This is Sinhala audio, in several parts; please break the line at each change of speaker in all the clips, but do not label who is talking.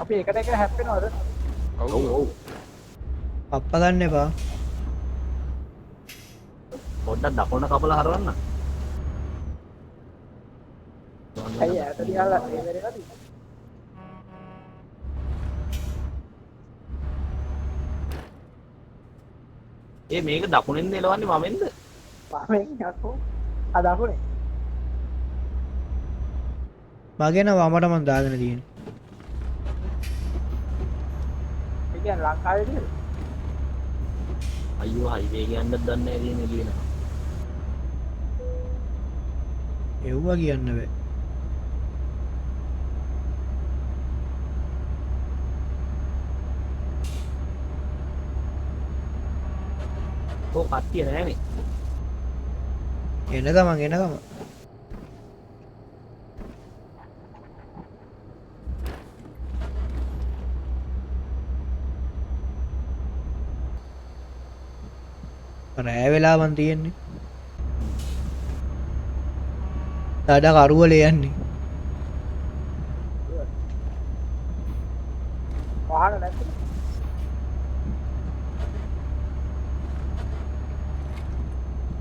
අපි එකට එක හැප්පෙනවද?
ඔව් ඔව්.
අප්ප ගන්න එපා.
පොඩ්ඩක් දකුණ කපලා හරවන්න.
අයිය ඇට දිහාලා ඒ වෙරේද?
ඒ මේක දකුණෙන්ද එලවන්නේ මමෙන්ද?
පාමෙන් යකෝ. අද අකුනේ.
මගේ නම් වමට මම දාගෙන තියෙන්නේ.
ඒ කියන්නේ ලංකාවේ නේද?
අයියෝ හයිවේ කියන්නත් දන්නේ නැහැ දින එළියන.
එව්වා කියන්න බෑ.
ඔව් කට්ටිය නැහැනේ.
එන ගමන් එන ගමන්. රෑ වෙලාවන් තියෙන්නේ. ඩඩ කරුවල යන්නේ.
වාහන නැද්ද?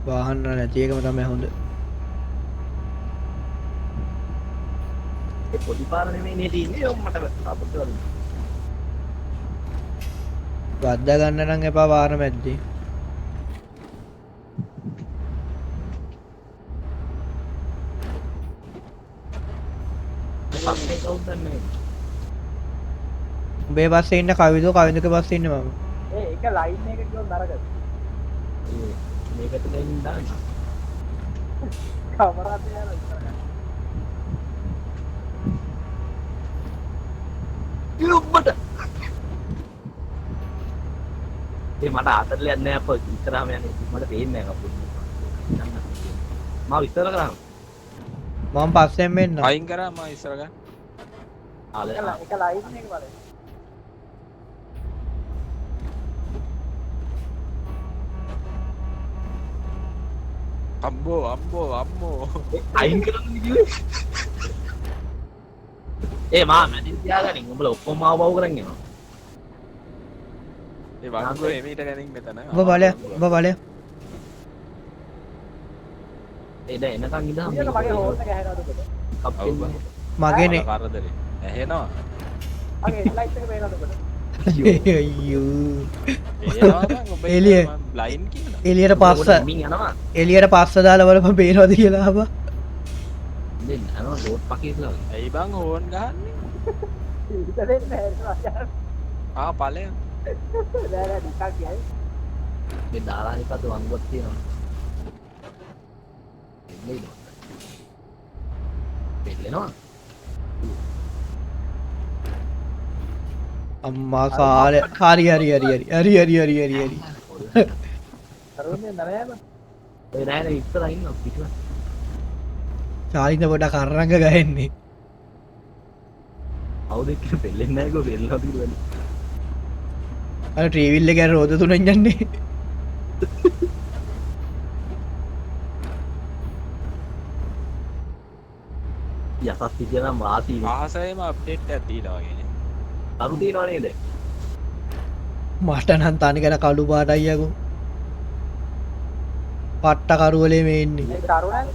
වාහන නැති එකම තමයි හොඳ.
ඒ පොඩි පාර නෙමෙයි තියෙන්නේ මට අපිට වගේ.
වද්දා ගන්න නම් එපා වාර මැද්දේ.
පස්සේ කවුද දන්නේ?
උඹේ පස්සේ ඉන්න කවිදෝ කවිදෝගේ පස්සේ ඉන්න මම.
ඒක ලයින් එක කියොත් නරකද?
මේකට දෙන්න දාන්න.
කමරා තියලා ඉස්සරහ.
ඉරුම්බට. ඒ මට ආතල්ලයක් නෑ අපෝ ඉස්සරහම යන්නේ. මට පේන්නේ නෑ කපුත්. මාව ඉස්සර කරා.
මම පස්සෙන් මෙන්න.
අයින් කරා මම ඉස්සර ගන්න.
ඒක ලයින් එක බලන්න.
අම්බෝ
අයින් කරන්න කිව්වේ. ඒ මා මැදින් තියාගනින් උඹලා ඔක්කොම මාව බව කරන් යනවා.
ඒ වංගුව එමෙහිට ගැනින් මෙතන.
ඔබ බලය ඔබ බලය.
ඒ දැන් එනකන් ඉඳහම
ඊයක මගේ හෝල් එක ඇහෙනවද ඔබට?
කප්පෙන්
මගේනේ.
කරදරේ ඇහෙනවා.
මගේ හෙඩ්ලයිට් එක පේනවද ඔබට?
අයියෝ.
පේනවා බං ඔබ
එළිය.
බ්ලයින්ඩ් කියනවා.
එළියට පස්ස
මින් යනවා.
එළියට පස්ස දාලා බලපන් පේනවද කියලා ආවා.
දෙන්න යනවා රෝඩ් පකේట్లా.
ඇයි බං හෝන් ගහන්නේ?
ඉත දෙන්න හැරෙනවා.
ආ ඵලයන්.
නෑ නෑ ටිකක් කියයි.
මේ දාලා හිපත වංගුවක් තියෙනවා. එන්නේ. දෙල්ලනවා.
අම්මා කාලේ හරි
කරුණේ නරයම.
ඔය නෑනේ ඉස්සරහින් ඉන්නවා පිටුව.
චාලින්ද පොඩක් කරරංග ගහන්නේ.
අවුද එක්ක දෙල්ලෙන්නේ නැහැ ගෝ දෙල්ලනවා පිටුවනේ.
අර ට්‍රීවිල් එකේ රෝද තුනෙන් යන්නේ.
යසස් විදියට නම් වාසී නේ.
ආසයෙම අප්ඩේට් එකක් දීලා වගේනේ.
අරු තියනවා නේද?
මට නම් තනිකර කළු පාටයි යකෝ. පට්ට කරුවලේ මේ ඉන්නේ.
මේ තරුණයන්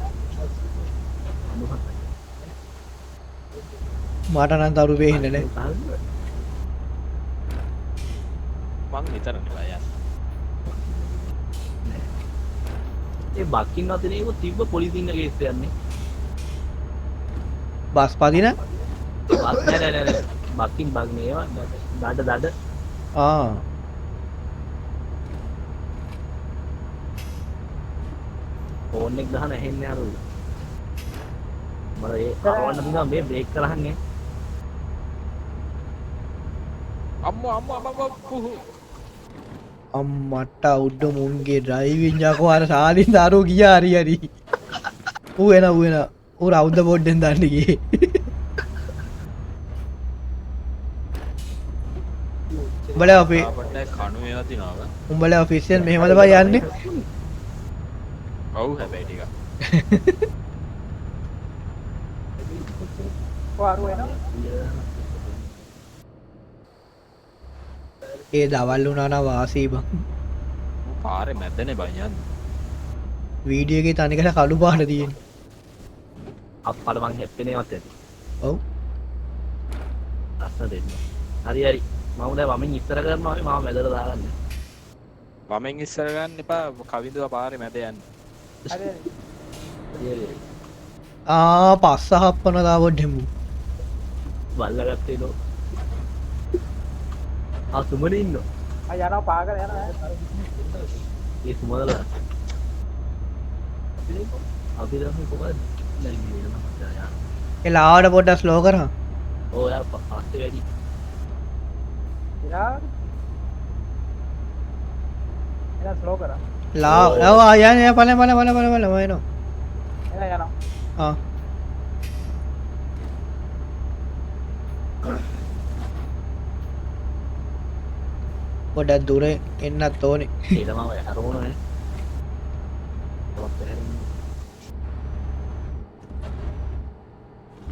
මට නම් තරු වෙන්නේ නැහැ.
මං විතර නෙලා යන්නේ.
ඒ බක්කින් වදිනේක තිබ්බ පොලිසියෙන් කේස් යන්නේ.
බස් පදින?
නෑ බක්කින් බග් නේවා දඩ
ආ.
ෆෝන් එක ගහන ඇහෙන්නේ අර උඩ. මම ඒ ආවන්න දිනවා මේ බ්‍රේක් කරහන්නේ.
අම්මෝ පුහු.
අම්මට උඩ මුන්ගේ ඩ්‍රයිවිං යකෝ අර සාලින් දාරෝ ගියා හරි. ඌ එන ඌ රවුන්ඩ් බෝඩ්ෙන් දාන්න ගියේ. උඹලා අපි
පොඩ්ඩක් කණු වෙලා තිනවා.
උඹලා ඔෆිෂියල් මෙහෙමද බා යන්නේ?
ඔව් හැබැයි ටික.
වාරු එනවා.
ඒ දවල් වුණා නම් වාසී බං.
පාරේ මැදනේ බං යන්නේ.
වීඩියෝ එකේ තනිකර කළු පාට තියෙන.
අප්පල මං හැප්පෙනේවත් ඇති.
ඔව්.
ලස්සන දෙන්න. හරි හරි. මම දැන් වමින් ඉස්සර කරනවා මම මැදට දාගන්න.
වමෙන් ඉස්සර ගන්න එපා කවිඳුව පාරේ මැද යන්න.
හරි
හරි හරි.
පස්ස හප්පන දාවොත් ඩෙමු.
බල්ලගත්තේ නෝ. සුමන ඉන්නවා.
යනවා පාගල යනවා
ඒ සුමනලා. අපි දැන් කොහොමද නැගිටින්නේ මචං යා.
ඒ ලාවට පොඩ්ඩක් ස්ලෝ කරා.
ඕ යා පස්සේ වැඩි.
ඉරා එලා ස්ලෝ කරා
යන්නේ බලන්න එනවා.
එලා යනවා
ආ පොඩක් දුර එන්නත් ඕනේ.
ඒක මම හරවුණා.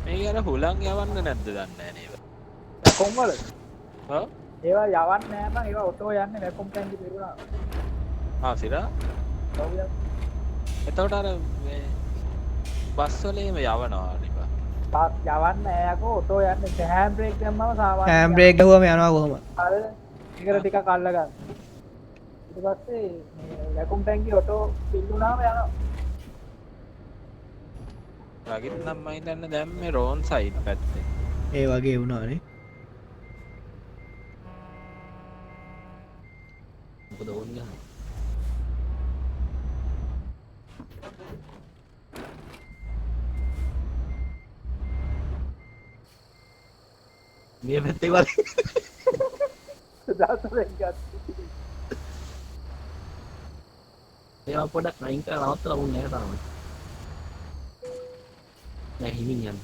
මේ යන හුලං යවන්න නැද්ද දන්නේ නැහැ නේද?
වැකුම් වල
ඔව්.
ඒවා යවන්නේ නැහැ බං ඒවා ඔටෝ යන්නේ වැකුම් ටැංකි පිරුණා
ආ සිරා.
ඔව් යා
එතකොට අර මේ බස් වලේම යවනවා නිකන්.
තාත් යවන්නේ නැහැ යකෝ ඔටෝ යන්නේ හෑම් බ්‍රේක් දැම්මම සාමාන්‍ය
හෑම් බ්‍රේක් ගහුවම යනවා කොහොමද?
හරිද ඒකට ටිකක් අල්ල ගන්න ඊට පස්සේ මේ වැකුම් ටැංකි ඔටෝ පිරුණාම යනවා
රගිත් නම් මම හිතන්නේ දැන් මේ රෝන් සයිඩ් පැත්තේ.
ඒ වගේ වුණානේ.
මොකද ඕන්නේ ගහන්නේ. මේ පැත්තේ වගේ.
දාසෙන් ගත්තා
ඒවා පොඩක් නයින් කරලා නවත්තලා වුන්නේ නැහැ තාම. නෑ හිමින් යන්න.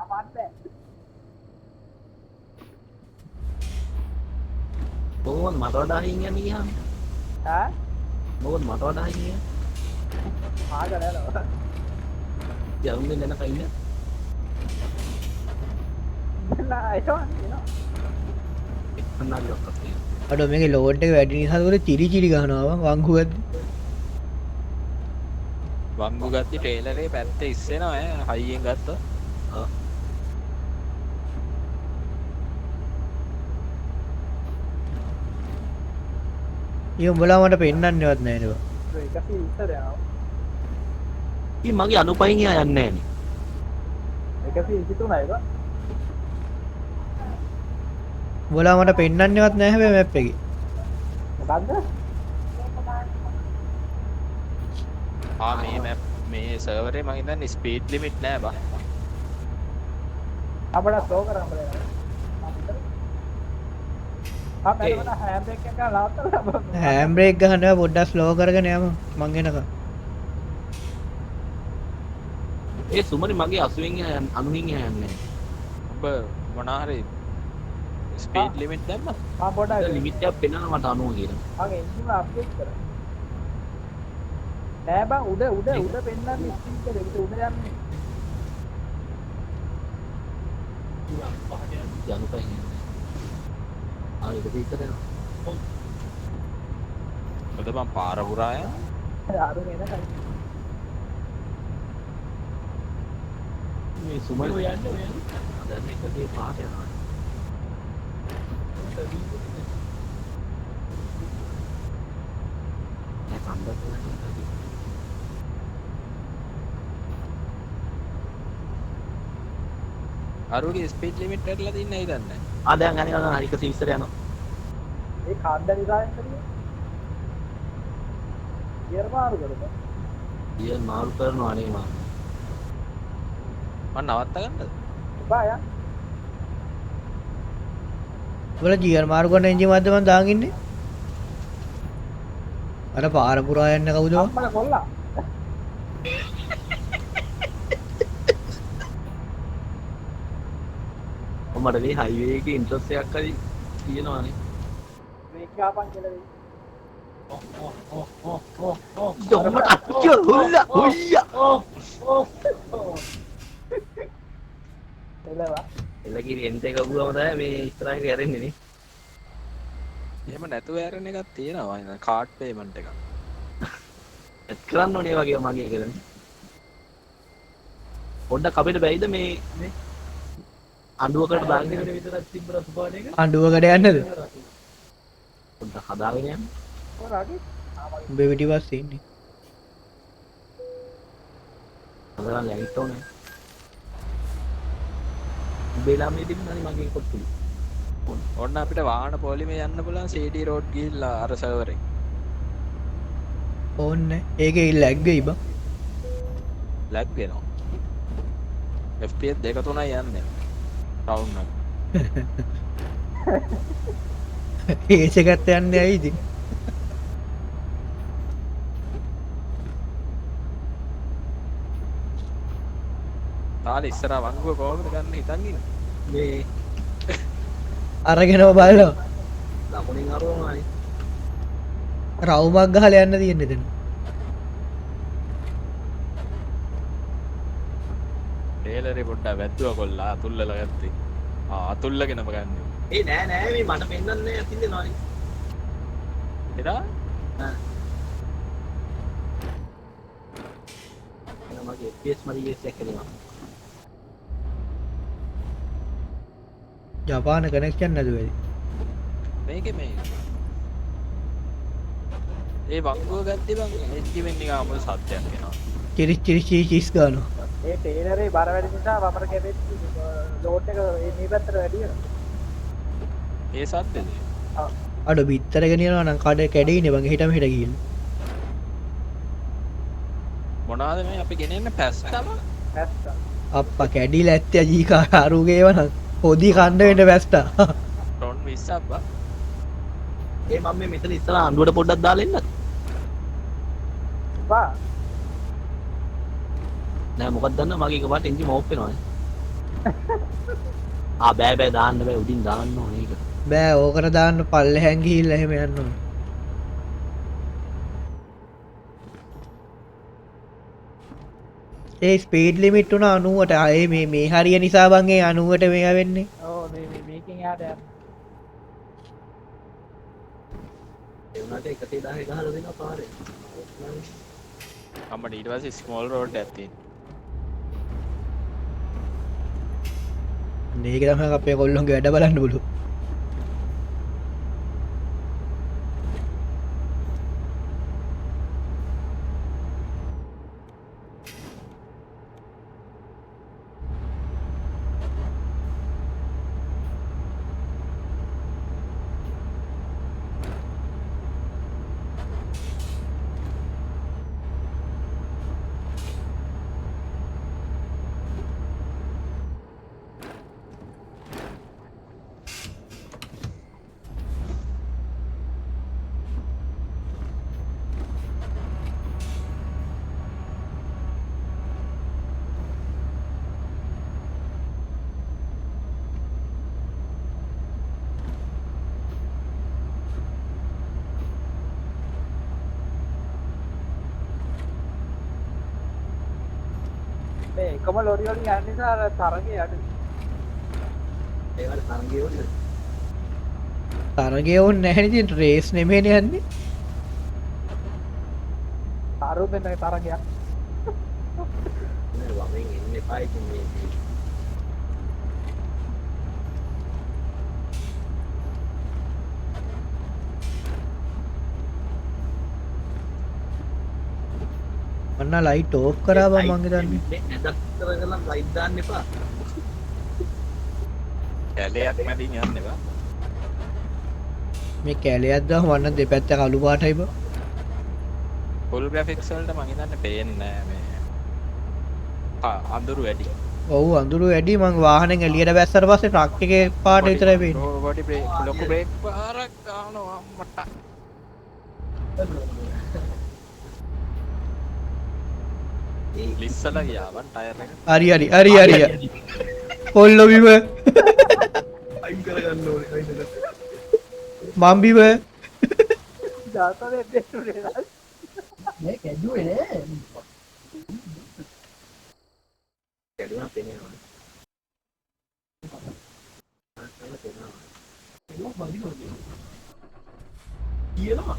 කමන්නේ
මොකද මට වඩා හින් යන්නේ ගියාම.
ඈ
මොකද මට වඩා හින් යන්නේ.
ආගල යනවා
යන්නේ නැන කයින්.
නෑ එනවා
එන්නත් ඔක්කොත්.
අඩෝ මේකේ ලෝඩ් එක වැඩි නිසා උඩ චිරි ගහනවා වංගු වැද්දි.
වංගු ගත්ති ට්‍රේලරේ පැත්තේ ඉස්සෙනවා ඈ හයියෙන් ගත්තා.
ඊ උඹලා මට පෙන්නන්නේවත් නැහැ නේද?
ඒක ඉස්සර යනවා
ඉතින් මගේ අනුපයින් එයා යන්නේ නැහැ නේ.
123 ඒක
උඹලා මට පෙන්නන්නේවත් නැහැ හැබැයි මැප් එකේ.
මොකද්ද
මේ මැප් මේ සර්වරේ මම හිතන්නේ ස්පීඩ් ලිමිට් නෑ බා.
අපිට ස්ලෝ කරන්න බෑ අපේ වල හෑම් බ්‍රේක් එක ලාවත්තලා
හෑම් බ්‍රේක් ගහනවා පොඩ්ඩක් ස්ලෝ කරගෙන යමු මං එනකම්.
ඒ සුමනි මගේ 80න් 90න් යන්නේ.
ඔබ මොනවා හරි ස්පීඩ් ලිමිට් දැම්මද?
ආ පොඩ්ඩක්
ලිමිට් එකක් පෙන්නනවා මට 90 කියලා.
මම එන්ජිම අප්ඩේට් කරා නෑ බං උඩ පෙන්නන්නේ ස්පීකර් එකට උඩ යන්නේ
අනුපයින් යන්නේ. ඒක පිටට යනවා.
මොකද මම පාර පුරා යන්නේ.
අර එනකන්
මේ සුමන යන්නේ දැන් එකේ පාට යනවා. මේ සම්බන්ධ
අරුගේ ස්පීඩ් ලිමිට් එකලා තින්නේ නැයි දන්නේ.
දැන් අනික හරි 120 යනවා.
ඒ කාණ්ඩ නිසායෙන් කරියේ ගියර් මාරු කරලා
ඊය මාරු කරනවා නේ මම.
මම නවත්ත ගන්නද?
බා යා
උඹලා ජීර් මාරු කරන එන්ජින් මැද්ද මං දාන් ඉන්නේ. අර පාර පුරා යන්න කවුද?
අම්මලා කොල්ලා
මට මේ හයිවේ එකේ ඉන්ට්‍රස්ට් එකක් හරි තියෙනවානේ.
බ්‍රේක් ගාපන් කියලා වෙයි.
ජොම්මට අච්චෝ හොල්ලා හොයියා.
එළවා.
එලකිරි එන්ට එක ගුවම තමයි මේ ඉස්සරහින් යරෙන්නේ නේ.
එහෙම නැතුව ඇරෙන එකක් තියෙනවා නේද? කාඩ් පේමන්ට් එකක්.
එත් කරන්න ඕනේ වගේ මගේ කරන්නේ. පොඩ්ඩක් අපිට බැයිද මේ අඬුවකට දාගෙන ඉන්න විතරක් තිබ්බ රසපාන එක?
අඬුවකට යන්නද?
පොඩ්ඩක් හදාගෙන යන්න.
ඔය රාගේ.
උඹේ පිටිපස්සේ ඉන්නේ.
හදලා ලැගිට ඕනේ. උඹේලා මේ තිබුණානේ මගේ කොට්ටුයි.
ඔන්න අපිට වාහන පොලිමේ යන්න පුළුවන් CD road ගිහිල්ලා අර සර්වර් එක.
ඕන්නේ. ඒකේ ලැග් වෙයි බං.
ලැග් වෙනවා. FPS 2-3යි යන්නේ. ටවුන් එක.
ඒච එකත් යන්නේ ඇයි ඉතින්?
තාලේ ඉස්සරහ වංගුව කොහොමද ගන්න හිතන් ඉන්නේ?
මේ
අරගෙනව බලනවා.
ලකුණින් අරවමානේ.
රවුමක් ගහලා යන්න තියෙන්නේ එතන.
ටේලරේ පොඩ්ඩක් වැද්දුවා කොල්ලා අතුල්ලලා ගත්තේ. අතුල්ලගෙනම ගන්න.
ඒ නෑ මේ මට පෙන්නන්නේ අතින් දෙනවානේ.
එදා
මගේ FPS මරියේ සෙක් කරනවා.
ජපාන කනෙක්ෂන් නැතුව ඇති.
මේකේ මේ ඒ වංගුව ගත්තේ බං එච්චි වෙන්නේ ආමුල සත්‍යයක් වෙනවා.
චිරිස් චිරිස් චිරිස් ගානවා.
ඒ ටේලරේ බර වැඩි නිසා වමර කැපෙච්ච ලෝඩ් එක මේ පැත්තට වැඩි වෙනවා.
ඒ සත්‍යද?
අඩ බිත්තර ගෙනියනවා නම් කඩ කැඩෙයිනේ බං හිටම හිට ගිහින්.
මොනවාද මේ අපි ගෙනෙන්න පැස්ටම?
පැස්ටා.
අප්පා කැඩිලා ඇත්තේ ජීකා අරුගේ වනම් පොඩි කණ්ඩ වෙන්න පැස්ටා.
ටොන් 20ක් බා.
ඒ මම මේ මෙතන ඉස්සරහ අඬුවට පොඩ්ඩක් දාලා එන්නත්.
බා.
නෑ මොකක්ද දන්නව මගේ එකපාරට එන්ජින් ඕෆ් වෙනවානේ. බෑ දාන්න බෑ උඩින් දාන්න ඕනේ ඒක.
බෑ ඕකට දාන්න පල්ලෙහැන් ගිහිල්ලා එහෙම යන්න ඕනේ. ඒ ස්පීඩ් ලිමිට් උන 90ට ආයේ මේ හරිය නිසා බං ඒ 90ට මේවා වෙන්නේ.
ඔව් මේකෙන් එහාට යන්න.
ඒ උනාට 11000 ගහලා දෙනවා පාරේ.
අම්මට ඊට පස්සේ ස්මෝල් රෝඩ් එකක් තියෙනවා.
මේක තමයි අපේ කොල්ලොන්ගේ වැඩ බලන්න බලු.
මේ එකම ලොරි වලින් යන නිසා අර තරගේ අඩු.
ඒවට සංගේ වුණේ.
තරගේ ඕනේ නැහැ නේ ඉතින් රේස් නෙමෙයිනේ යන්නේ.
අරුත් වෙන තරගයක්.
නෑ වමෙන් එන්නේ පායිකින් මේ
මන්න ලයිට් ඕෆ් කරා බං මං හිතන්නේ.
ඇඩක් කරගලා ලයිට් දාන්න එපා.
කැලයක් මැදින් යන්න බා.
මේ කැලයක් දාම වන්න දෙපැත්ත කළු පාටයි බං.
ෆුල් ග්‍රැෆික්ස් වලට මං හිතන්නේ පේන්නේ නෑ මේ. අඳුරු වැඩි.
ඔව් අඳුරු වැඩි මං වාහනෙන් එළියට බැස්සට පස්සේ ට්‍රක් එකේ පාට විතරයි පේන්නේ.
බොඩි බ්‍රේක් ලොකු බ්‍රේක් පාරක් ගන්නවා මට. ලිස්සලා ගියා වන් ටයර් එක.
හරි. කොල්ලෝ බිම.
කරගන්න ඕනේ වෙනද.
මම්බිව
දාතනේ දෙටුනේ.
මේ කැඩුවේ නෑ.
කැඩුනා පේනවා.
කියනවා.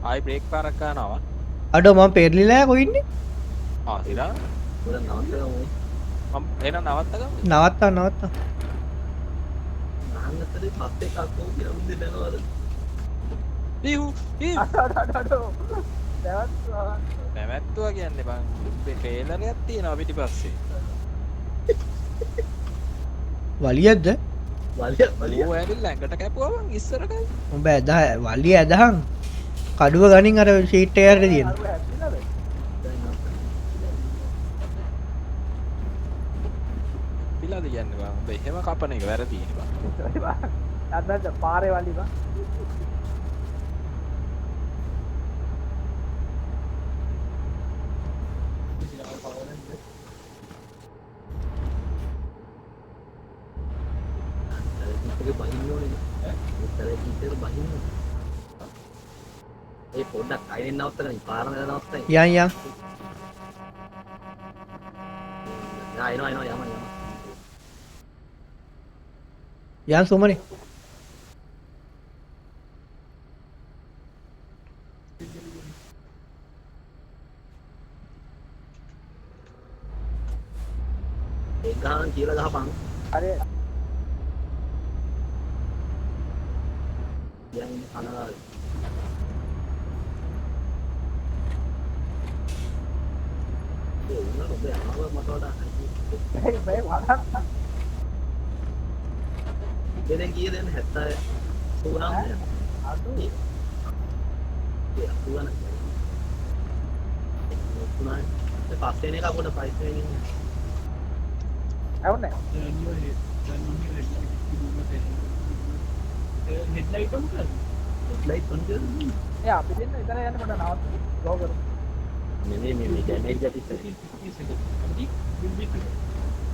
ආයි බ්‍රේක් පාරක් ගන්නවා.
අඩෝ මම පෙරලිලා කොයින්නේ
ආ සිරා
උඩ නවත්තමු.
මම එහෙනම් නවත්තගමු.
නවත්තා
අහන්නතරේ පස්සේ කක්කෝ කියලා උන්ද දැනවද?
ඊහු ඊ
අඩෝ. දැවත්වා.
නැවැත්තුවා කියන්නේ බං මේ ට්‍රේලරයක් තියෙනවා පිටිපස්සේ.
වලියද්ද
වලිය
ඌ ඇවිල්ලා ඇඟට කැපුවා බං ඉස්සර කල්.
උඹ ඇද වලිය ඇදහන් කඩුව ගනින් අර ෂීට් එකකට තියෙන
අර හැදිලාද?
පිලාද කියන්නේ බං උඹ එහෙම කපන එක වැරදිනේ බං.
අදට පාරේ වලි බා.
ඒක බහින්න ඕනේ. උත්තරේ කීතර බහින්න. ඒ පොඩ්ඩක් අයින් නවත්තගෙන පාර නේද නවත්තයි.
යන්
ආයෙනවා යම.
යන් සුමනේ
ඒ ගහන කියලා ගහපන්.
හරි.
යන් අනාල. ඒ උනර ඔබ ආව මට වඩා
මේ වහන්න.
දෙදෙන් කීය දෙන්න 70 සුවනම්
අඩෝ.
ඒ සුවන. සුවන. ඒ පස්සේ නේ කපුට පයිසේ නේ.
ඇවුනේ.
හෙඩ්ලයිට් එක මොකද?
ලයිට් ඔන් කරලා.
ඒ අපි දෙන්න ඉතන යන්න මට නවත්ත. ගෝ කරු.
මේ ඩැමේජ් ඇති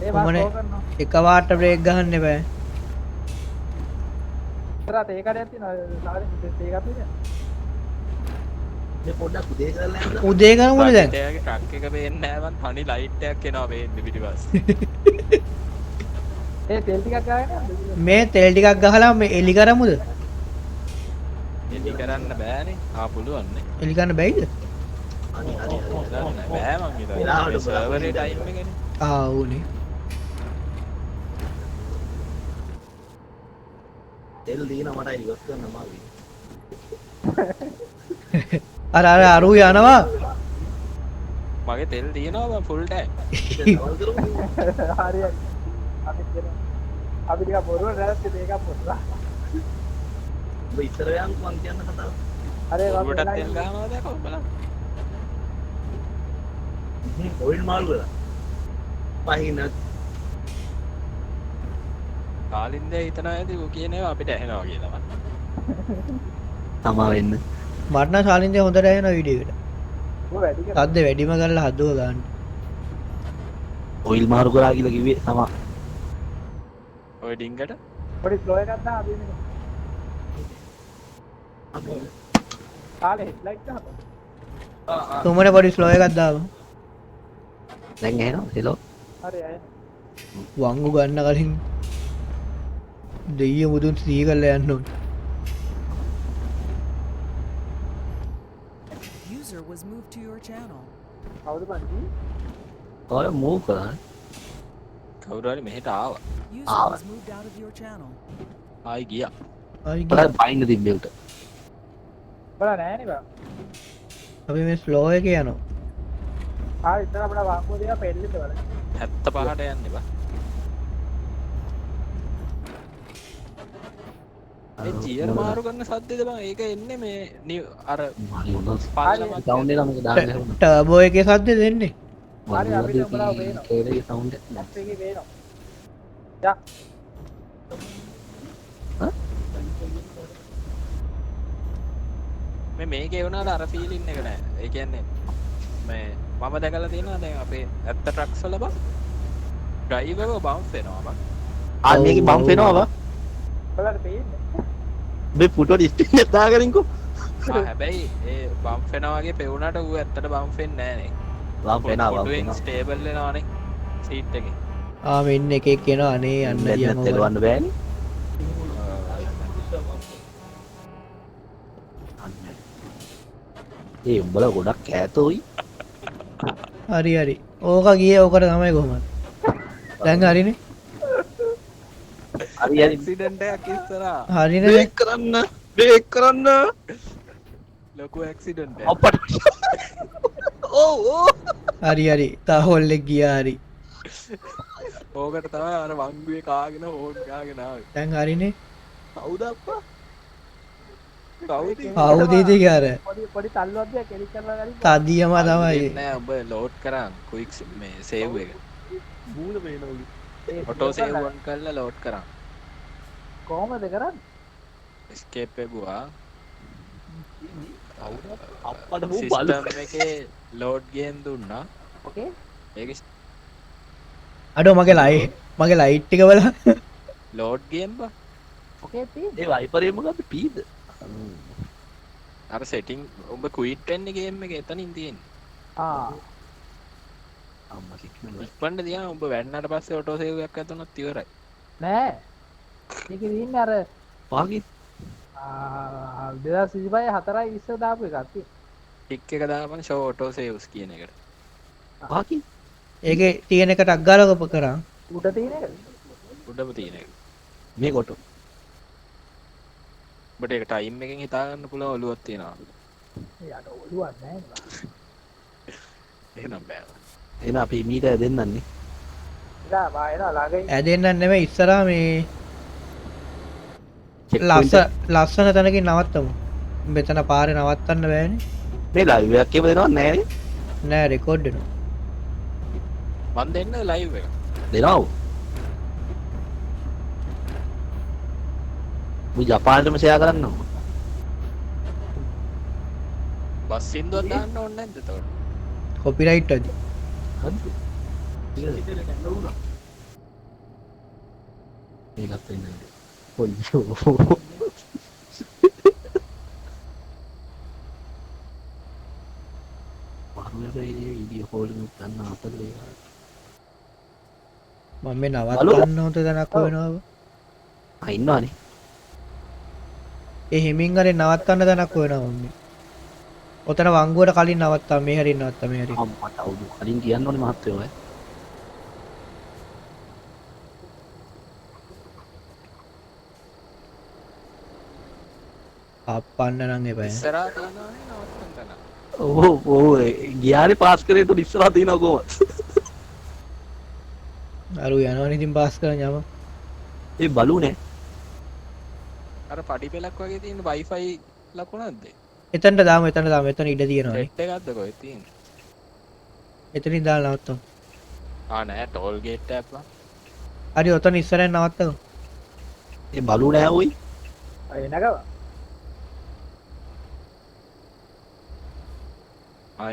ඒ වා
මොනේ?
ගෝ කරනවා.
එකපාරට බ්‍රේක් ගහන්න එපා
ඉතරත් ඒකඩයක් තියෙනවා. සාරි ඒකත් තියෙනවා.
මේ පොඩ්ඩක් උදේ කරලා යන්න.
උදේ කරමුද දැන්
ට්‍රක් එක පේන්නේ නැහැ බං තනි ලයිට් එකක් එනවා පේන්නේ පිටිපස්සේ.
ඒ තෙල් ටිකක් ගාගෙන යන්න.
මේ තෙල් ටිකක් ගහලා මේ එලි කරමුද
එලි කරන්න බෑනේ. ආ පුළුවන් නේ.
එලි කරන්න බැයිද
හරි හරි හරි.
කරන්න බෑ මං
වෙලාවට
හිතන්නේ. සර්වරේ ටයිම් එකනේ.
ආ උනේ
තෙල් දීන මට ඉවස් කරන්න මාවි.
අර අරු යනවා
මගේ තෙල් තියෙනවා බං ෆුල් ටැංක්.
දවල් කරමු.
හරියයි. අපි කියනවා. අපි ටික බොරුව නැරත් මේකක් පොත්ලා.
ඔබ ඉස්සර යන් මං කියන්න කතාව.
හරි
ඔබට තෙල් ගහනවා දැකෝ බලන්න.
ඔයිල් මාළු කරලා. පහින්
කාලින්ද හිතනවා ඇති ඌ කියන ඒවා අපිට ඇහෙනවා කියලා මං.
තමා වෙන්න.
මට නම් ශාලින්ද හොඳට ඇහෙන වීඩියෝ එකට
ඔය වැඩි කරා.
සද්ද වැඩිම කරලා හදුව ගන්න
ඔයිල් මාරු කරා කියලා කිව්වේ තමා.
ඔය ඩිංගට
පොඩි ස්ලෝ එකක් දාන්න අපි ඉන්නේ. කාලේ හෙඩ්ලයිට් දාපන්.
තුමනේ පොඩි ස්ලෝ එකක් දාමු
දැන් ඇහෙනවද? හෙලෝ.
හරි අය.
වංගු ගන්න කලින් දෙයිය මුදුන් සිහි කරලා යන්න ඕනේ
User was moved to your channel.
කවුද බන්දි?
ඔය මූව් කරා.
කවුරු හරි මෙහෙට ආවා.
User was moved out of your channel.
ආයි ගියා.
ආයි
බලන්න බයින්න තිබ්බේ උට.
බලා නෑනේ බා.
අපි මේ ස්ලෝ එකේ යනවා
ආ ඉතන අපිට වාක්කෝ දෙක පෙල්ලෙද බලන්න.
75ට යන්නේ බා. ඒ ජියර් මාරු කරන සද්දෙද බං ඒක එන්නේ මේ අර
මාළු වුණා.
පල්ලම
සවුන්ඩ් එක നമുക്ക് දාන්න හැරුණා.
ටර්බෝ එකේ සද්ද දෙන්නේ
හරි අපිට උඹලා පේනවා.
කේලේ සවුන්ඩ් එක.
ඇප් එකේ පේනවා. යා
මේකේ වුණාට අර ෆීලින් එක නෑ. ඒ කියන්නේ මේ මම දැකලා තියෙනවා දැන් අපේ ඇත්ත ට්‍රක්ස් වල බස් ඩ්‍රයිව් එක බවුන්ස් වෙනවා බස්.
ආ මේක බම්ප් වෙනවා බා.
බලන්න පේන්නේ.
මේ පුටුවට ස්පීඩ් එක දාගනින්කෝ.
හැබැයි ඒ බම්ප් වෙනවා වගේ පෙවුනට ඌ ඇත්තට බම්ප් වෙන්නේ නෑනේ.
බම්ප් වෙනවා බම්ප්
ස්ටේබල් වෙනවානේ සීට් එකේ.
මෙන්න එකෙක් කියනවා අනේ යන්න
වෙනවා.
දියම
තෙලවන්න බෑනේ. ඒ උඹලා ගොඩක් ඈතෝයි.
හරි හරි ඕක ගියේ ඕකට තමයි කොහමද දැන් හරිනේ
හරි හරි
ඇක්සිඩන්ට් එකක් ඉස්සරහා
හරිනේ
බේක් කරන්න
ලොකු ඇක්සිඩන්ට් එකක්.
අපට ඕ
හරි හරි තාහොල්ලෙක් ගියා හරි
ඕකට තමයි අර වංගුවේ කාගෙන ඕන් කාගෙන ආවේ.
දැන් හරිනේ
කවුද අප්පා?
කවුද?
කවුද ඉතින් අර
පොඩි තල්ලුවක් දිහා කෙලික් කරලා ගනින්.
තදියම තමයි
නෑ ඔබ ලෝඩ් කරන් ක්වික් මේ සේව් එක.
මූල මේනවලු.
ඔටෝ සේව් ඔන් කරලා ලෝඩ් කරන්.
කොහමද කරන්නේ?
escape එගුවා.
අප්පට මූ බලු.
සිස්ටම් එකේ ලෝඩ් ගේම් දුන්නා.
ඕකේ.
ඒක
අඩෝ මගේ ලයිට් ටික බලන්න
ලෝඩ් ගේම් බා.
ඕකේ තියෙන්නේ.
ඒ වයිපරේ මොකද්ද පීද?
අර සෙටින් ඔබ ක්විට් වෙන්නේ ගේම් එකේ එතනින් තියෙන්නේ.
අම්මා කික්මන.
ඉක්පන්ඩ තියන ඔබ වැන්නට පස්සේ ඔටෝ සේව් එකක් ඇතුණත් ඉවරයි.
නෑ. මේකේ තියෙන්නේ අර
පාගි
2025 4:20 දාපු එකක් තියෙන්නේ.
ටික් එක දාපන් ෂෝ ඔටෝ සේව්ස් කියන එකට.
පාගි
ඒකේ තියෙන එක ටක් ගාලා කොප කරා
උඩ තියෙන එක.
උඩම තියෙන එක.
මේ කොටු.
ඔබට ඒක ටයිම් එකෙන් හිතා ගන්න පුළුවන් ඔලුවක් තියෙනවා.
යාට ඔළුවක් නෑ නේ.
එහෙනම් බෑ.
එන අපි මීට දෙන්නන්නේ.
ඉතින් බා එනවා ළඟින්.
ඇදෙන්න නෙමෙයි ඉස්සරහා මේ ලස්සන තැනකින් නවත්තමු මෙතන පාරේ නවත්තන්න බෑනේ
මේ ලයිව් එකක් කියව දෙනව නෑනේ.
නෑ රෙකෝඩ් වෙනවා
මන් දෙන්න ලයිව් එක.
දෙනව. මු ජපානටම ෂෙයා කරන්නව.
බස් සින්දුවක් දාන්න ඕනේ නැද්ද එතකොට?
කොපිරයිට් ඇති
හරිද? ඒකත් වෙන්නේ. කොල්ලෝ. පාරුවේ වීඩියෝ කෝල් එකක් ගන්න අතරේ.
මම මේ නවත්තන්න හොඳ තැනක් හොයනවා
ආ ඉන්නවනේ.
ඒ හිමින් හරි නවත්තන්න තැනක් හොයනවා මම ඔතන වංගුවට කලින් නවත්තා මේ හරින් නවත්තා මේ හරින්
අම්මට අවුදු කලින් කියන්න ඕනේ මහත්තයෝ අය.
අප්පන්න නම් එපා
ඉස්සරහා තියෙනවනේ නවත්තන්න තැන.
ඔව් ගියානේ පාස් කරේ තුන ඉස්සරහා තියෙනවා කොහොමද?
අරු යනවනේ ඉතින් පාස් කරන් යම
ඒ බලුනේ.
අර පඩි පෙලක් වගේ තියෙන Wi-Fi ලකුණක්ද?
එතනට දාමු එතන ඉඩ තියෙනවානේ
සෙට් එකක්ද කොහෙද තියෙන්නේ?
එතනින් දාලා නවත්තමු
නෑ ටෝල් ගේට් එකක් බං.
හරි ඔතන ඉස්සරහින් නවත්තමු
ඒ බලු නෑ ඔයි.
එනකව.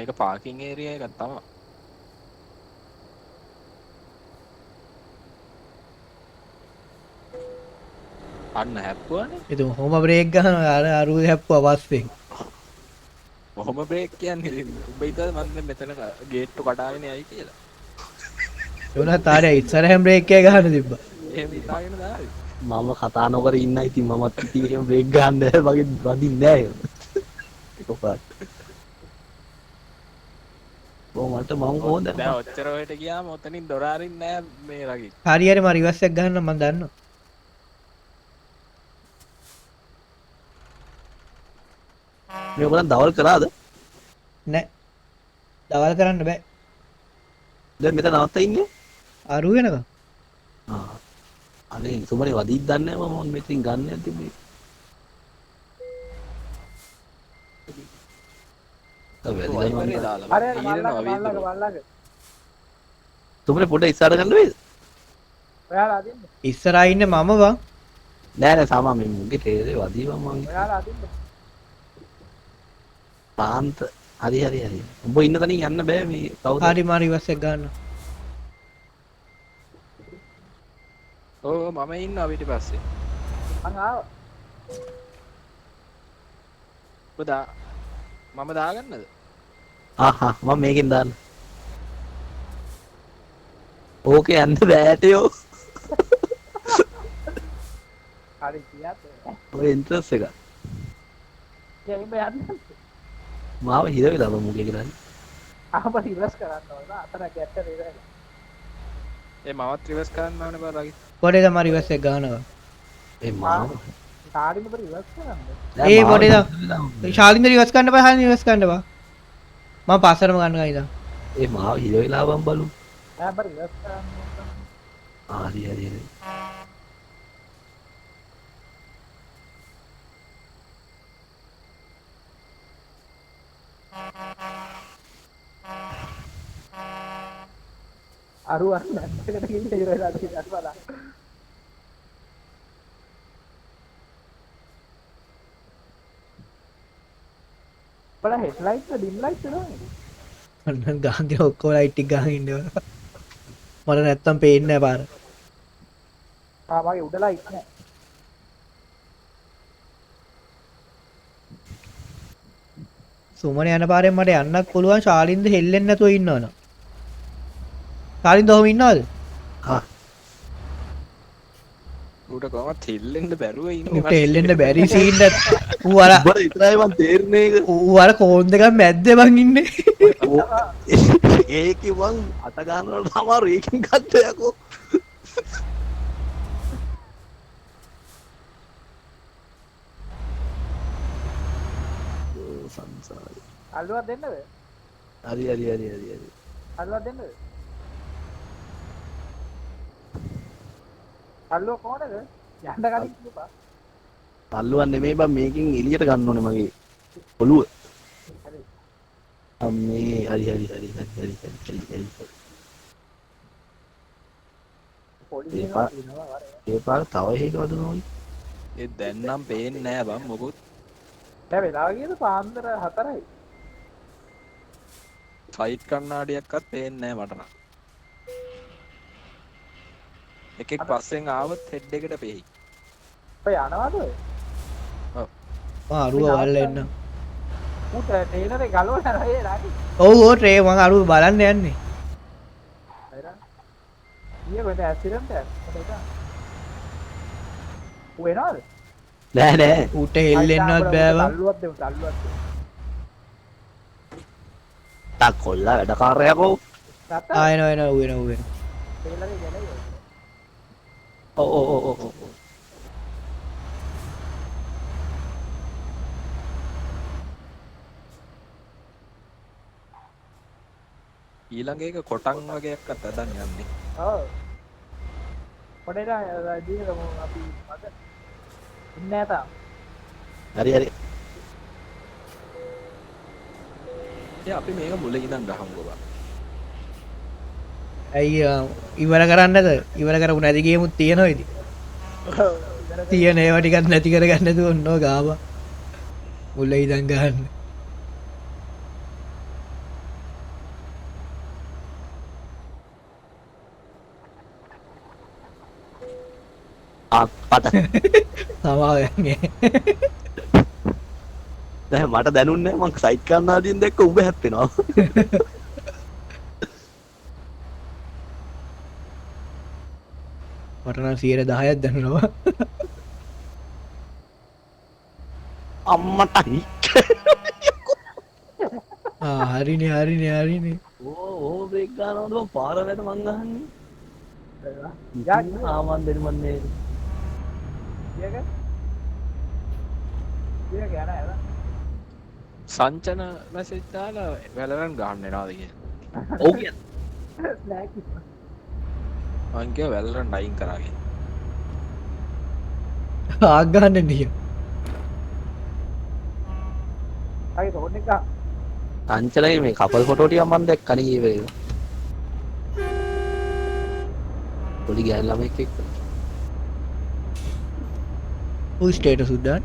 ඒක පාකින් ඒරියා එකක් තමයි. අන්න හැප්පුවානේ.
ඉතින් හොම බ්‍රේක් ගන්නවා අර අරු හැප්පුවා පස්සේ
කොහොම බ්‍රේක් කියන්නේ ඉතින් උඹ හිතුවද මම දැන් මෙතන ගේට්ටු කඩාගෙන යයි කියලා?
ඒුණා තාරේ ඉස්සරහින් බ්‍රේක් එක ගන්න තිබ්බා
එහෙම හිතාගෙන දාවි.
මම කතා නොකර ඉන්න ඉතින් මමත් ඉතින් එහෙම බ්‍රේක් ගන්න බෑ වගේ වදින්නේ නෑ ඒකපාට. මට මම හොඳ
දැන් ඔච්චර වෙට ගියාම ඔතනින් දොර අරින්නේ නෑ මේ රගි.
හරි හරි මම රිවර්ස් එක ගන්න මම දන්නවා
මේ ඔයගොල්ලන් දවල් කරාද?
නෑ දවල් කරන්න බෑ
දැන් මෙතන නවත්තා ඉන්නේ?
අරු වෙනකම්
අනේ සුමනේ වදින්න දන්නේ නැහැ මම මෙතනින් ගන්න යද්දි මේ.
Wi-Fi දාලා.
අර මල්ලක.
සුමනේ පොඩ්ඩක් ඉස්සරහ ගන්න වේද?
ඔයාලා අදින්න.
ඉස්සරහා ඉන්නේ මම බං
නෑ නෑ සාමා මේ මුගේ තේරේ වදීවා මම.
ඔයාලා අදින්න.
පාන්ත හරි හරි හරි උඹ ඉන්න තනින් යන්න බෑ මේ කවුද
හරි මම රිවර්ස් එක ගන්න.
ඕ මම ඉන්නවා පිටිපස්සේ.
මං ආවා.
මම දාගන්නද?
ආහා මම මේකෙන් දාන්න ඕකේ යන්න බෑටයෝ
හරි කියාත්
ඔය ඉන්ට්‍රස් එක
යන්න
මාව හිර වෙලා බං මුගේ කියලා
ආපහු රිවර්ස් කරන්න ඕන අතන ගැට්ට රිවර්ස්
ඒ මවත් රිවර්ස් කරන්න ඕනේ බාරගේ.
පොඩේද මම රිවර්ස් එක ගන්නවා.
ඒ මාව
තාඩිම රිවර්ස් කරන්න
ඒ පොඩේද ශාලින්ද රිවර්ස් ගන්න බෑ. හරිය රිවර්ස් ගන්න බෑ. මම පස්සටම ගන්නවා ඉතින්.
ඒ මාව හිර වෙලා බං බලු
ඈ බරි රිවර්ස් කරන්න
හරි හරි හරි
අරුවන් නැත්තකට ගිහින් ඉවරලා තියෙනවා බලන්න. බල හෙඩ්ලයිට් එක ඩිම් ලයිට් එක නේද?
අන්න ගාන්ගේ ඔක්කොම ලයිට් ටික ගහන් ඉන්නවා. මට නැත්තම් පේන්නේ නැහැ පාර.
මගේ උඩ ලයිට් නෑ.
සුමන යන පාරෙන් මට යන්නත් පුළුවන්. ශාලින්ද හෙල්ලෙන්නේ නැතුව ඉන්නවනේ. ශාලින්ද ඔහම ඉන්නවද?
හා
ඌට කොහොමද හිල්ලෙන්න බැරුව ඉන්නේ?
උට හෙල්ලෙන්න බැරි සීන් එක. ඌ අර
උඹට විතරයි මන් තේරෙන්නේ ඒක
ඌ අර කෝන් දෙකක් මැද්දේ මං ඉන්නේ.
ඒකේ මං අත ගන්නවට අමාරු ඒකෙන් ගත්ත යකෝ සංසාරේ
අල්ලුවක් දෙන්නද?
හරි හරි හරි හරි හරි
අල්ලුවක් දෙන්නද? අල්ලුව කොහොමද? යන්න කලින් කියපා.
තල්ලුවක් නෙමෙයි බං මේකෙන් එළියට ගන්න ඕනේ මගේ ඔළුව
හරි.
අම්මේ හරි හරි හරි හරි හරි හරි
පොලිසිය
ඒපා-
කියනවා වරේ.
ඒ පාර තව හේක වදුනෝයි
ඒ දැන් නම් පේන්නේ නෑ බං මොකුත්.
දැන් වෙලාව ගියද පාන්දර 4යි.
ෆයිට් කන්නාඩියක්වත් පේන්නේ නෑ මට නම්. එකෙක් පස්සෙන් ආවොත් හෙඩ් එකට පෙයි.
ඔය යනවද ඔය?
මම අරුව වල්ල එන්න.
උට ටේලරේ ගලවලා නැහැ නාකි.
ඔව් ඔව් ට්‍රේ මම අරුව බලන්න යන්නේ.
හරිද? ඊයේ වෙන ඇක්සිඩන්ට් එකක්. මොකද ඒක? ඌ එනවද?
නෑ නෑ
ඌට හෙල්ලෙන්නවත් බෑ බං.
තල්ලුවක් දෙමු තල්ලුවක් දෙමු.
තා කොල්ලා වැඩකාරයකෝ
තාත්ත
ආයෙන එන ඌ එන ඌ එන.
ටේලරේ ගැලේ.
ඔව් ඔව් ඔව් ඔව් ඔව්
ඊළඟ එක කොටන් වගේක්වත් අදන් යන්නේ.
ඔව්. පොඩේට දීලා අපි මද ඉන්නේ තාම.
හරි හරි
ඉතින් අපි මේක මුල ඉඳන් ගහමුකෝ බං.
ඇයි ඉවර කරන්නද? ඉවර කරපු නැති ගේමුත් තියෙනවා ඉතින්. තියෙන ඒවා ටිකක් නැති කරගන්න නැතුව ඔන්නෝ ගාවා. මුල ඉඳන් ගන්න.
අප්පට
සමාව යන්නේ.
දැන් මට දැනුන්නේ මං සයිට් කරන්නාදීන් දැක්ක උඹ හැප්පෙනවා
මට නම් 10%ක් දැනුණා.
අම්මටයි
හරිනේ හරිනේ හරිනේ.
ඕ බ්‍රේක් ගන්නවද මං පාර වැද මං අහන්නේ
යා
ආමන් දෙන්නන්නේ
කියක. කියක යන ඇද.
සංචන මැසේජ් දාලා වැලරන් ගහන්න එනවාද කියලා.
ඔව් කියන්න
ස්ලෑක්.
මං කිය වැලරන් ඩයින් කරාගෙන.
ආග් ගන්න නිය.
අයි රෝන් එක
අංචලගේ මේ කපල් ෆොටෝ ටික මම දැක්කනේ ඒ වෙලේ පොඩි ගෑන් ළමෙක් එක්ක
ඌ ස්ටේටස් උද්දාන.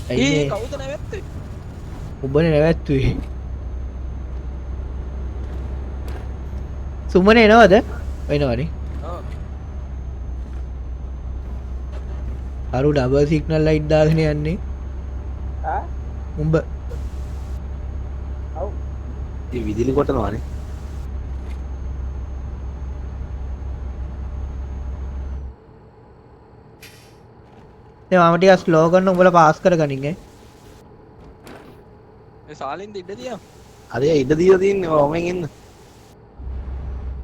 ඇයි
ඒ
මේ
කවුද නැවැත්තේ
උඹනේ නැවැත්තුවේ සුමන එනවද වෙනවනේ
ඔව්
අරු ඩබල් සිග්නල් ලයිට් දාගෙන යන්නේ
ඈ
උඹ
ඔව්
ඒ විදුලි කොටනවානේ
දැන් මම ටිකක් ස්ලෝ කරන උඹලා පාස් කරගනින් ඈ
ඒ සාලින්ද ඉඩ දියා
හරි ඉඩ දීලා තින්නේ ඔමෙන් එන්න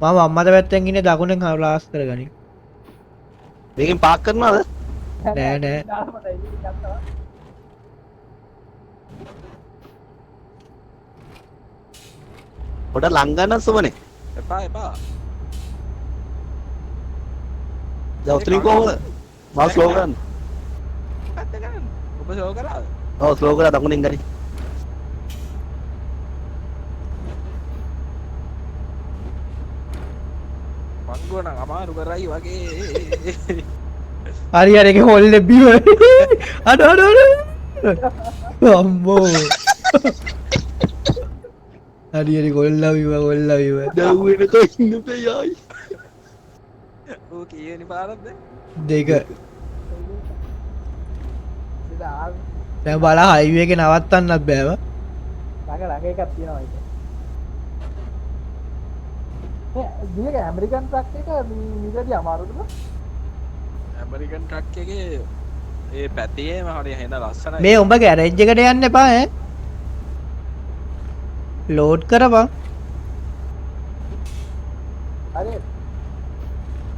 මම අම්මට පැත්තෙන් ඉන්නේ දකුණෙන් පාස් කරගනින්
මේකෙන් පාක් කරනවද
නෑ නෑ
දාලා මට එළියට ගත්තා
පොඩ ලං ගන්න සුමනේ
එපා එපා
දැන් උතරින් කොහොමද මම ස්ලෝ කරන්න
පැත්ත ගන්න ඔබ ෂෝ කරාද
ඔව් ස්ලෝ කරලා දකුණෙන් ගනි
පංගුව නම් අමාරු කරයි වගේ
හරි හරි ඒක හොල් ලැබිව අඩ අඩ අඩ අම්බෝ හරි හරි කොල්ලවිව
දැව්වෙන කොයින්ද පෙයයි
ඌ කීවෙනි පාරක්ද
දෙක
ඉතින් ආ
දැන් බලා හයිවේ එක නවත්තන්නත් බෑව
ළඟ එකක් තියෙනවා ඒක මේක ඇමරිකන් ට්‍රක් එක මිලදී අමාරුද
ඇමරිකන් ට්‍රක් එකේ ඒ පැතියේම හරිය හෙන ලස්සනයි
මේ උඹ ගෑරේජ් එකට යන්න එපා ඈ ලෝඩ් කරපන්
හරි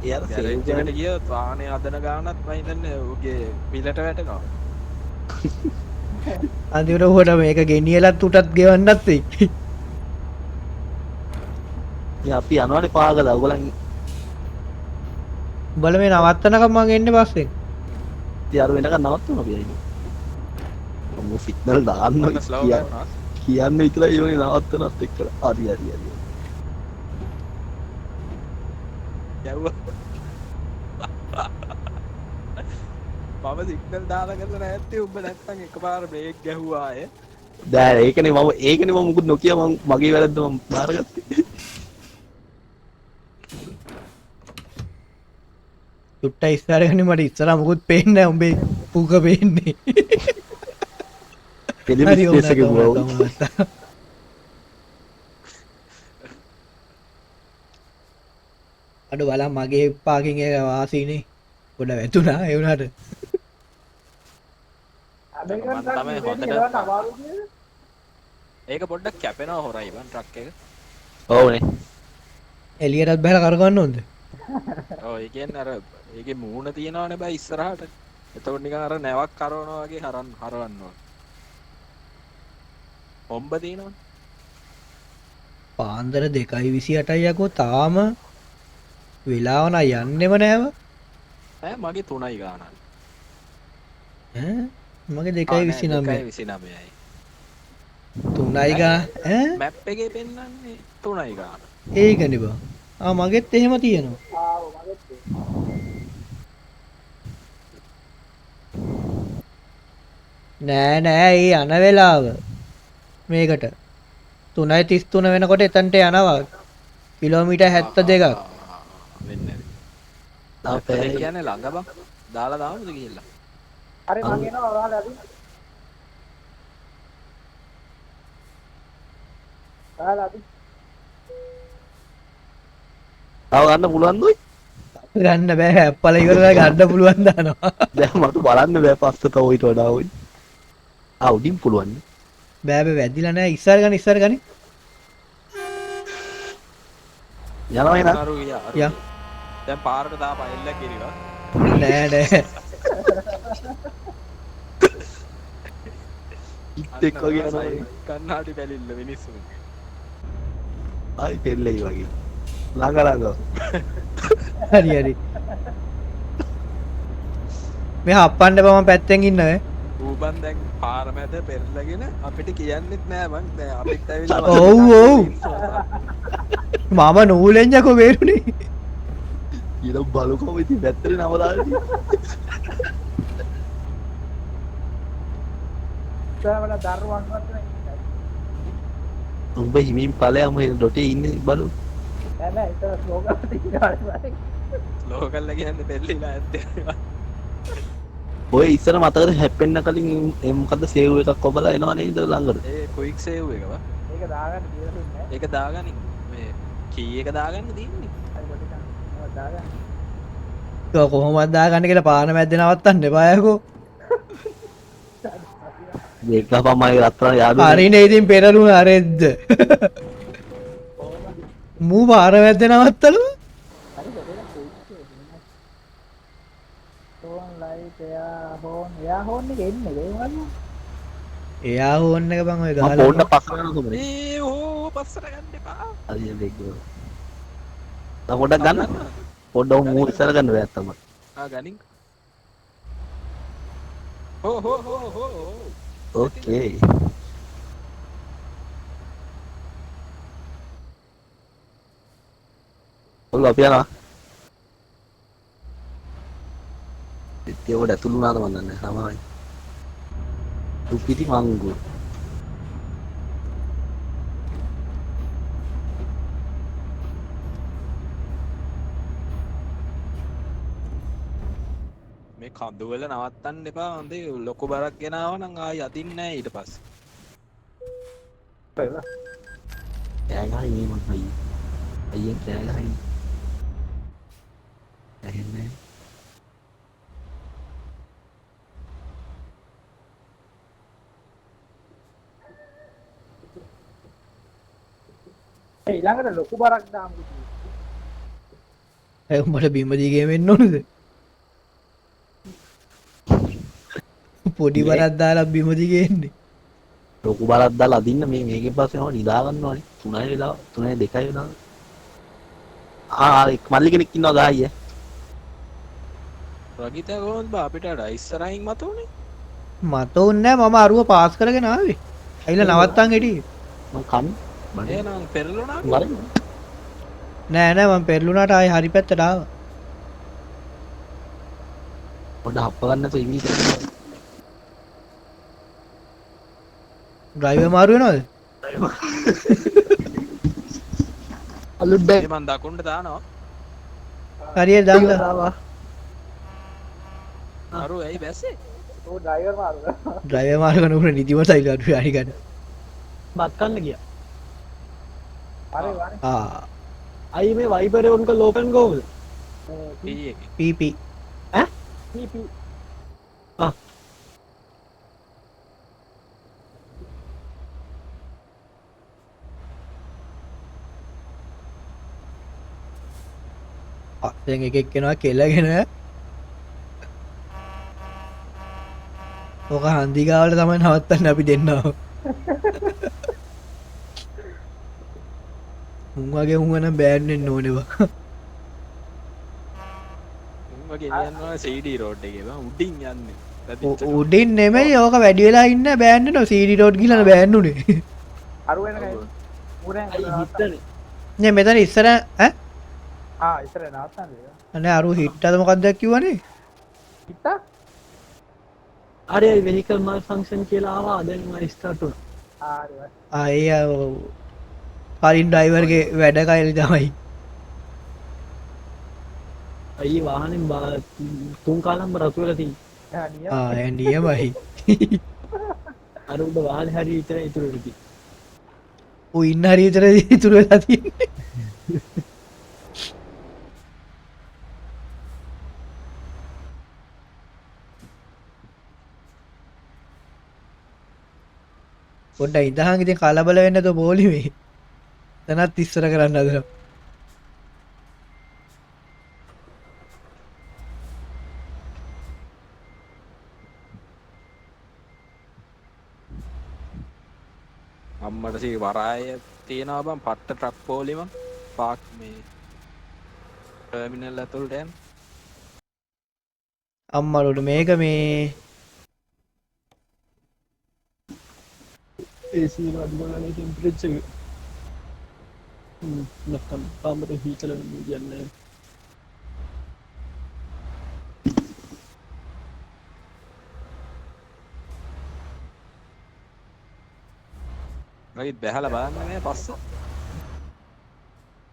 යාර
ගෑරේජ්
සේව්
එකට ගියොත් වාහනේ හදන ගානත් මම හිතන්නේ ඌගේ පිලට වැටෙනවා
අන්තිමට උහුට මේක ගෙනියලත් උටත් ගෙවන්නත් වෙයි
අපි යනවානේ පාගල ඔයගොල්ලන්
උඹලා මේ නවත්තනකම් මං එන්නේ පස්සේ
යාර වෙනකන් නවත්තමු අපි අයිනේ මොකද සිග්නල් දාන්න
ඔන්න ස්ලෝ කරනවා
කියන්න විතරයි යෝනේ නවත්තනත් එක්කලා හරි
යව්වා මම සිග්නල් දාලා කරලා නැත්තේ උඹ නැත්තම් එකපාර බ්‍රේක් ගැහුවා ආයේ
දැන් ඒකනේ මම මුකුත් නොකිය මම මගේ වැරද්ද මම බාරගත්තේ
සුට්ට ඉස්සරහ ගනි මට ඉස්සරහ මොකුත් පේන්නේ නැහැ උඹේ පුක පේන්නේ හරි
ටෙලිවිෂන් එකේ ගුවෝ
අඩ බලන් මගේ පාකින් එක වාසීනේ පොඩ වැතුනා ඒ වුණාට
ඇමරිකන්
මම
ට්‍රක්
තමයි
මිලදී
හොඳට
ගලවන්න අමාරුද
ඒක පොඩ්ඩක් කැපෙනවා හොරයි බන් ට්‍රක් එක
ඔව්නේ
එළියටත් බහලා කරගන්න ඕනද
ඔව් ඒ කියන්නේ අර ඒකේ මූණ තියනවනේ බයි ඉස්සරහට එතකොට නිකන් අර නැවක් කරවනවා වගේ හරවන්න ඕන හොම්බ තියෙනවනේ
පාන්දර 2:28යි යකෝ තාම වෙලාව නම් යන්නෙම නෑව
ඈ මගේ 3යි ගානක්
ඈ මගේ 2:29යි
29යි
3යි ගා ඈ
මැප් එකේ පෙන්නන්නේ 3යි ගාන
ඒකනේ බා මගෙත් එහෙම තියෙනවා
ආව මගෙත්
නෑ නෑ ඒ යන වෙලාව මේකට 3:33 වෙනකොට එතනට යනවා කිලෝමීටර් 72ක්
වෙන්නේ
අපේ
ඒ කියන්නේ ළඟ බං දාලා දාමුද ගිහිල්ලා
හරි මං එනවා ඔයාලා අදින්න ඔයාලා අදින්න
තව ගන්න පුළුවන් දුයි
ගන්න බෑ අප්පල ඉවරලා ගන්න පුළුවන් දානවා
දැන් මට බලන්න බෑ පස්සට ඔයිට වඩා ඔයි උඩින් පුළුවන්
බෑ බෑ වැදිලා නෑ ඉස්සර ගනි
යනවා එන
අරු ගියා
යා
දැන් පාරට දාපන් එල්ලක් ගිරිවා
නෑ නෑ
ඉත් එක්ක වගේ යනවා
කන්නාඩි බැලිල්ල මිනිස්සු
ආයි පෙරලෙයි වගේ ළඟ
හරි මේ හප්පන්න බම පැත්තෙන් ඉන්නවේ
ඌබන් දැන් පාර මැද පෙරලගෙන අපිට කියන්නෙත් නෑ මං දැන් අපිත් ඇවිල්ලා
ඔව් ඔව් මම නූලෙන් යකෝ වේරුනේ
ඊට බලුකම ඉතින් පැත්තට නම දාලා
ඉස්සරහට දරුවන්වත් නැහැ.
උඹ හිමින් ඵලයම ඩොටේ ඉන්නේ බලු.
නෑ නෑ ඉතල ස්ලෝගන් තියෙනවා.
ලෝකල්ල කියන්නේ දෙල්ලිලා ඇත්තේ.
ඔය ඉස්සර මතකද හැප්පෙන්න කලින් ඒ මොකද්ද සේව් එකක් ඔබලා එනවා නේද ළඟට?
ඒ කුයික් සේව් එකවා.
ඒක දාගන්න කියලා දුන්නේ
ඒක දාගනින් මේ කී එක දාගන්න තියෙන්නේ.
නෑ. කොට ගන්න. දාගන්න.
ඒක කොහොමද දාගන්න කියලා පාන මැද්දේ නවත්තන්න එපා යකෝ.
මේක තමයි රත්තරන් යාදු.
හරිනේ ඉතින් පෙරළුණ අරෙද්ද. මූ පාර මැද්දේ නවත්තලු.
හරි කොට ගන්න කොයිද? ෆෝන් ලයිට් එයා හෝන් එක එන්නේ ඒ වගේ.
එයා ඕන්න එක බං ඔය
මම
ගහලා.
පොඩ්ඩක් පස්සට යනවා කොහමද?
ඒ ඕ පස්සට ගන්න එපා.
හරි දෙක. තව පොඩ්ඩක් ගන්න. පොඩ්ඩක් මූ ඉස්සර ගන්න බෑ තමයි.
ගනින් හෝ
ඕකේ. ඔල්ල අපි යනවා. ඉතින් ඔය ඇතුළු නාද මන් දන්නේ සමහරයි. දුපිටි මංගු.
මේ කඳුවල නවත්තන්න එපා. හොඳේ ලොකු බරක් ගෙනාව නම් ආයි අදින්නේ නැහැ ඊට පස්සේ.
කෑ ගහයි මං අයියෙන් කෑ ගහයි. ඇහෙන්නේ.
ඒ ඊළඟට ලොකු බරක් දාමු කිව්වා.
ඒ උඹට බිම දිගේ වෙන්න ඕනද? පොඩි බරක් දාලා බිම දිගේ එන්නේ.
ලොකු බලක් දාලා අදින්න මේකෙන් පස්සේ නෝ නිදා ගන්නවානේ 3 වෙලාව 3 2 වෙලාව. එක් මල්ලි කෙනෙක් ඉන්නවා ගහයි
රගිතා කොහොමද බා අපිට ඉස්සරහින් මතුනේ?
මට ඕනේ නෑ මම අරුව පාස් කරගෙන ආවේ. ඇවිල්ලා නවත්තන් හිටියේ.
මං කම් බඩේ
එහෙනම් පෙරළුණා.
වරෙන්
නෑ නෑ මම පෙරළුණාට ආයේ හරි පැත්තට ආවා.
පොඩ හප්ප ගන්න නැතුව ඉංග්‍රීසි
ඩ්‍රයිවර් මාරු වෙනවද?
අලුත් බෑ
ඒ මන් දකුණට දානවා.
හරියට දාලා.
අරු ඇයි බැස්සේ?
ਉਹ ඩ්‍රයිවර් මාරු කරා.
ඩ්‍රයිවර් මාරු කරනකොට නිදිමතයි අඩු හරි ගන්න.
බත් කන්න ගියා.
අරේ වරේ.
ආ
අයි මේ වයිබරේ උන්ක ලෝකන් කොහොමද?
ඊයේ
PP
පීපී
දැන් එකෙක් කෙනා කෙලගෙන ඕක හන්දිගාවල තමයි නවත්තන්න අපි දෙන්නවා. උන් වගේ උන් නම් බෑන් වෙන්න ඕනේ බා.
උන්වගේ යනවා CD රෝඩ් එකේ බං උඩින් යන්නේ.
උඩින් නෙමෙයි ඕක වැඩි වෙලා ඉන්න බෑන් වෙනවා. CD රෝඩ් ගිහලා බෑන් උනේ.
අරු වෙනකයි. උරෙන්
අයි හිටනේ.
නේ මෙතන ඉස්සර ඈ
ඉස්සර නවත්තන්නද?
අනේ අරු හිට්ටද මොකක්ද කිව්වනේ?
හිටා?
අර වෙහිකල් මල් ෆන්ක්ෂන් කියලා ආවා දැන් මම ස්ටාර්ට් වුණා.
හරි වරේ.
කලින් ඩ්‍රයිවර්ගේ වැඩ කයිලි තමයි.
අයි වාහනේ තුන් කාලම් රතු වෙලා තියෙන්නේ.
නියමයි.
අර උඩ වාහනේ හරි විතර ඉතුරු වෙලා.
ඌ ඉන්න හරි විතර ඉතුරු වෙලා තියෙන්නේ. පොඩ්ඩක් ඉඳහන් ඉතින් කලබල වෙන්න තෝ පොලිමේ. තනත් ඉස්සර කරන්න හදනවා.
අම්මට සී වරාය තියෙනවා බං පට්ට ට්‍රක් පොලිම පාක් මේ ටර්මිනල් ඇතුළට යන.
අම්මලුට මේක මේ
AC වල බලන්නේ ටෙම්පරේචර් එක. නැත්තම් කාමරේ හීටර් එක කියන්නේ.
ඇවිත් බැහැලා බලන්න නෑ පස්ස.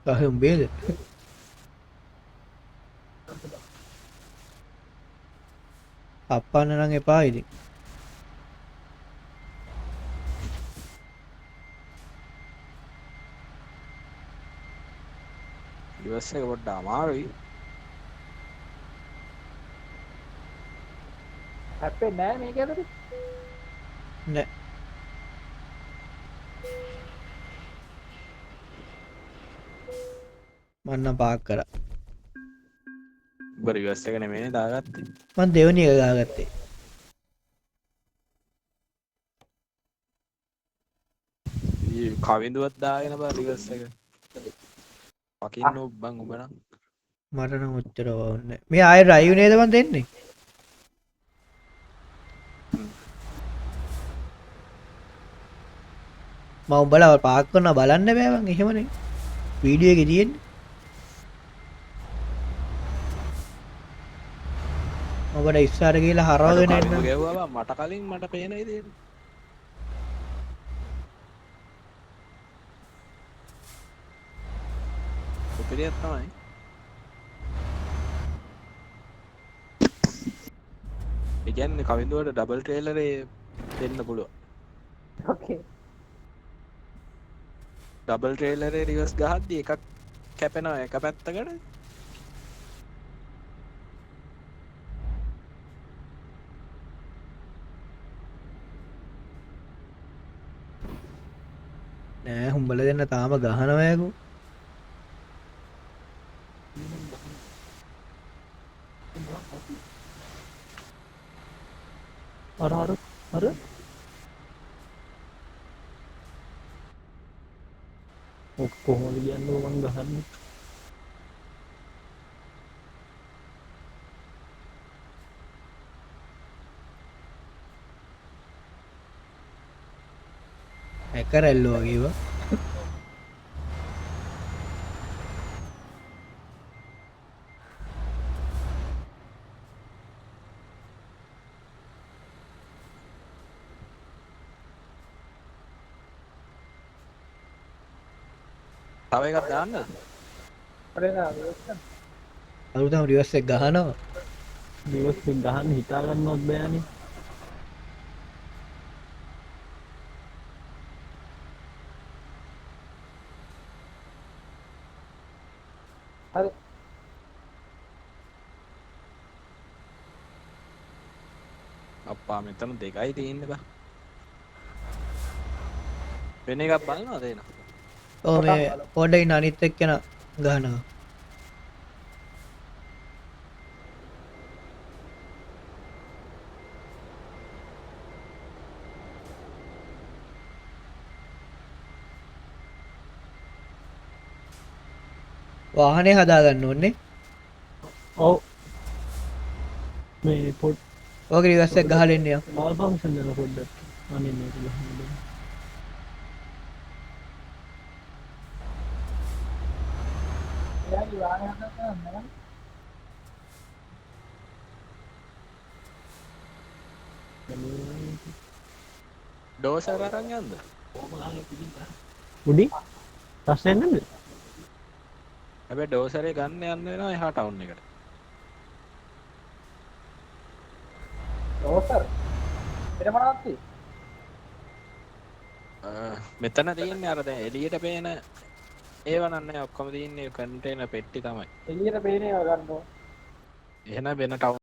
අහ උඹේද අප්පන්න නම් එපා ඉතින්
US එක පොඩ්ඩක් අමාරුයි.
හැප්පෙන්නේ නැහැ මේක ඇතුලේ.
නෑ මන්නම් පාක් කරා
උඹ US එක නෙමෙයිනේ දාගත්තේ.
මං දෙවනි එක ගාගත්තේ
ඊ කවිඳුවත් දාගෙන බා US එක. පකින්න බං උඹ නම්.
මට නම් ඔච්චර ඕනේ මේ ආයෙ ඩ්‍රයිව් නේද මන් දෙන්නේ මම උඹලා පාක් කරනවා බලන්න බෑ මං එහෙමනේ වීඩියෝ එකේ තියෙන්නේ ඔබට ඉස්සරහ ගිහලා හරවගෙන එන්න
ගැව්වා බං මට කලින් මට පේන ඉතින්. උපරියක් තමයි. ඒ කියන්නේ කවිඳුවට ඩබල් ට්‍රේලරේ දෙන්න පුළුවන්.
ඕකේ.
ඩබල් ට්‍රේලරේ රිවර්ස් ගහද්දි එකක් කැපෙනවා එක පැත්තකට.
නෑ උඹලා දෙන්න තාම ගහනවා යකෝ
අර ඔක්කොම කියන්නේ මං ගහන්නේ
හැකරැල්ලෝ වගේව
තව එකක් දාන්නද?
හරි නේද ඒක.
අලුතම රිවර්ස් එක ගහනවා
දිවස් එක ගහන්න හිතා ගන්නවත් බෑනේ
හරි.
අප්පා මෙතන දෙකයි තියෙන්නේ බා. වෙන එකක් බලනවද එන?
ඔව් මේ පොඩ්ඩින් අනිත් එක්කන ගහනවා වාහනේ හදාගන්න ඕනේ
ඔව් මේ පොඩ්
ඕක රිවර්ස් එක ගහලා එන්න යන්න
මාල් ෆන්ක්ෂන් දෙන පොඩ්ඩක් අනේ මේක ගහන්න
එයාගේ වාහනයක් ගන්න
ඩෝසර් අරන් යන්න.
උඩි ප්‍රශ්නයක් නැද්ද
හැබැයි ඩෝසරේ ගන්න යන්න වෙනවා එහා ටවුන් එකට.
ඕසර්. එතන මොනවද තියෙන්නේ?
මෙතන තියෙන්නේ අර දැන් එළියට පේන ඒව නන්නේ ඔක්කොම තියෙන්නේ කන්ටේනර් පෙට්ටි තමයි.
එළියට පේන ඒවා ගන්න ඕන.
එහෙනම් වෙන ටවුන්